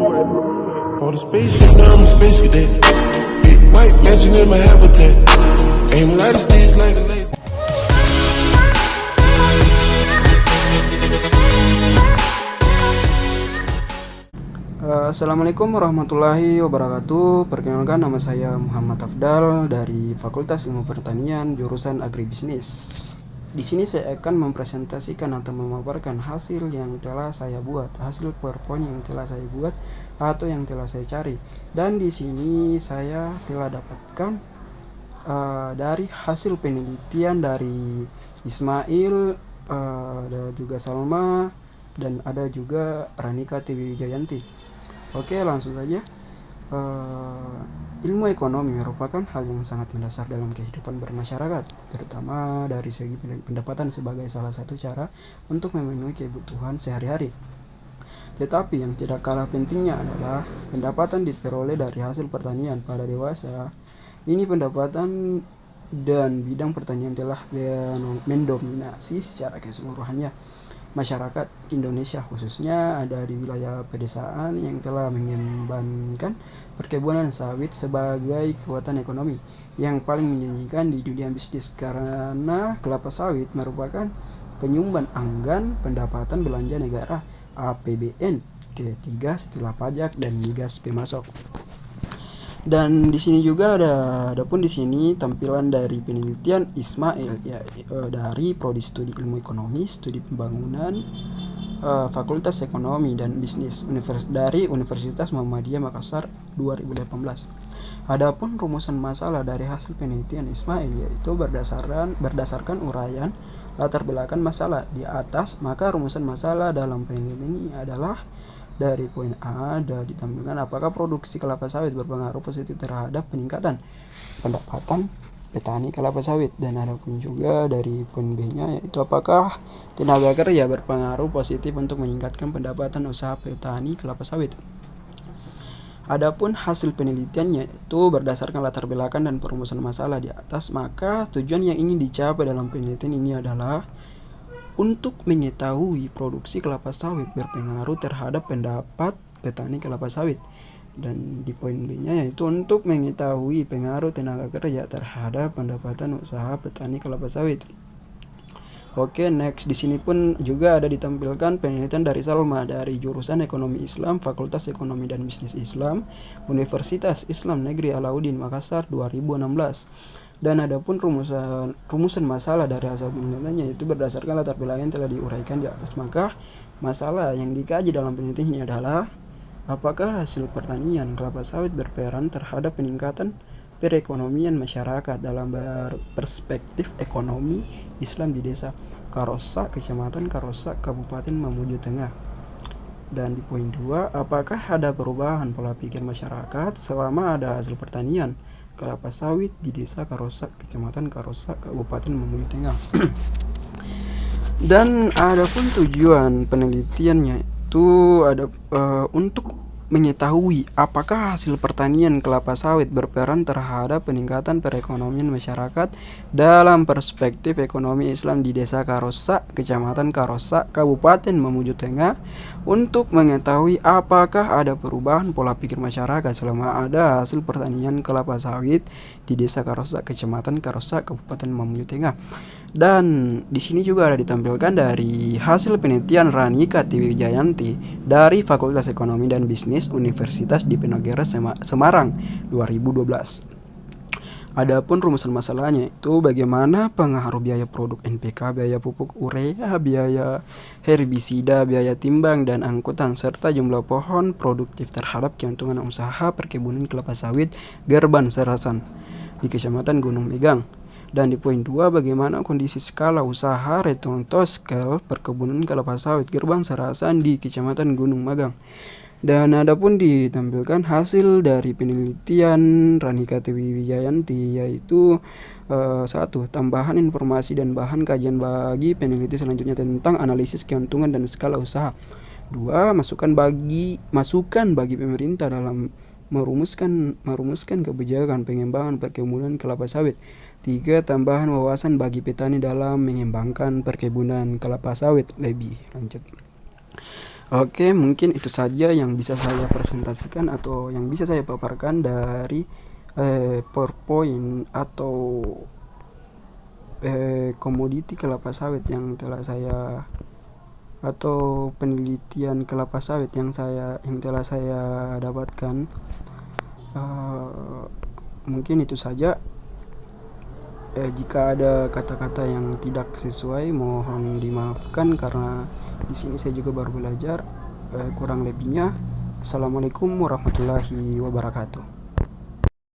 On the spaceship, now I'm a space cadet. Big white mansion in my habitat. Aim light stage like a laser. Assalamualaikum warahmatullahi wabarakatuh. Perkenalkan, nama saya Muhammad Afdal dari Fakultas Ilmu Pertanian jurusan Agribisnis. Di sini saya akan mempresentasikan atau memaparkan hasil yang telah saya buat, hasil PowerPoint yang telah saya buat atau yang telah saya cari. Dan di sini saya telah dapatkan dari hasil penelitian dari Ismail, ada juga Salma, dan ada juga Ranika Tiwi Jayanti. Oke, langsung saja. Ilmu ekonomi merupakan hal yang sangat mendasar dalam kehidupan bermasyarakat, terutama dari segi pendapatan sebagai salah satu cara untuk memenuhi kebutuhan sehari-hari. Tetapi yang tidak kalah pentingnya adalah pendapatan diperoleh dari hasil pertanian pada dewasa. Ini pendapatan dan bidang pertanian telah mendominasi secara keseluruhannya masyarakat Indonesia, khususnya ada di wilayah pedesaan yang telah mengembangkan perkebunan sawit sebagai kekuatan ekonomi yang paling menjanjikan di dunia bisnis, karena kelapa sawit merupakan penyumbang anggaran pendapatan belanja negara APBN ketiga setelah pajak dan migas pemasok. Dan di sini juga adapun di sini tampilan dari penelitian Ismail, dari Prodi Studi Ilmu Ekonomi, Studi Pembangunan, Fakultas Ekonomi dan Bisnis dari Universitas Muhammadiyah Makassar 2018. Adapun rumusan masalah dari hasil penelitian Ismail yaitu berdasarkan uraian latar belakang masalah di atas, maka rumusan masalah dalam penelitian ini adalah dari poin A ada ditampilkan apakah produksi kelapa sawit berpengaruh positif terhadap peningkatan pendapatan petani kelapa sawit, dan ada pun juga dari poin B-nya yaitu apakah tenaga kerja berpengaruh positif untuk meningkatkan pendapatan usaha petani kelapa sawit. Adapun hasil penelitiannya itu berdasarkan latar belakang dan perumusan masalah di atas, maka tujuan yang ingin dicapai dalam penelitian ini adalah untuk mengetahui produksi kelapa sawit berpengaruh terhadap pendapat petani kelapa sawit, dan di poin B-nya yaitu untuk mengetahui pengaruh tenaga kerja terhadap pendapatan usaha petani kelapa sawit. Oke, next di sini pun juga ada ditampilkan penelitian dari Salma dari jurusan Ekonomi Islam, Fakultas Ekonomi dan Bisnis Islam, Universitas Islam Negeri Alauddin Makassar 2016. Dan adapun rumusan masalah dari hasil penelitiannya itu berdasarkan latar belakang yang telah diuraikan di atas, maka masalah yang dikaji dalam penelitian ini adalah apakah hasil pertanian kelapa sawit berperan terhadap peningkatan perekonomian masyarakat dalam perspektif ekonomi Islam di desa Karosak, Kecamatan Karosak, Kabupaten Mamuju Tengah. Dan di poin 2, apakah ada perubahan pola pikir masyarakat selama ada hasil pertanian kelapa sawit di desa Karosak, Kecamatan Karosak, Kabupaten Mamuju Tengah. Dan ada pun tujuan penelitiannya itu ada untuk mengetahui apakah hasil pertanian kelapa sawit berperan terhadap peningkatan perekonomian masyarakat dalam perspektif ekonomi Islam di desa Karosak, Kecamatan Karosak, Kabupaten Mamuju Tengah, untuk mengetahui apakah ada perubahan pola pikir masyarakat selama ada hasil pertanian kelapa sawit di desa Karosak, Kecamatan Karosak, Kabupaten Mamuju Tengah. Dan di sini juga ada ditampilkan dari hasil penelitian Ranika Tiwi Jayanti dari Fakultas Ekonomi dan Bisnis Universitas Diponegoro Semarang 2012. Adapun rumusan masalahnya itu bagaimana pengaruh biaya produk NPK, biaya pupuk urea, biaya herbisida, biaya timbang dan angkutan, serta jumlah pohon produktif terhadap keuntungan usaha perkebunan kelapa sawit Gerban Serasan di Kecamatan Gunung Megang. Dan di poin 2, bagaimana kondisi skala usaha return to scale perkebunan kelapa sawit Gerban Serasan di Kecamatan Gunung Magang. Dan adapun ditampilkan hasil dari penelitian Ranika Tiwi Jayanti yaitu 1. Tambahan informasi dan bahan kajian bagi peneliti selanjutnya tentang analisis keuntungan dan skala usaha. 2. Masukan bagi pemerintah dalam merumuskan kebijakan pengembangan perkebunan kelapa sawit. 3. Tambahan wawasan bagi petani dalam mengembangkan perkebunan kelapa sawit lebih lanjut. Oke, mungkin itu saja yang bisa saya presentasikan atau yang bisa saya paparkan dari PowerPoint atau komoditi kelapa sawit yang telah saya atau penelitian kelapa sawit yang telah saya dapatkan. Mungkin itu saja. Jika ada kata-kata yang tidak sesuai, mohon dimaafkan karena di sini saya juga baru belajar. Kurang lebihnya, Assalamualaikum warahmatullahi wabarakatuh.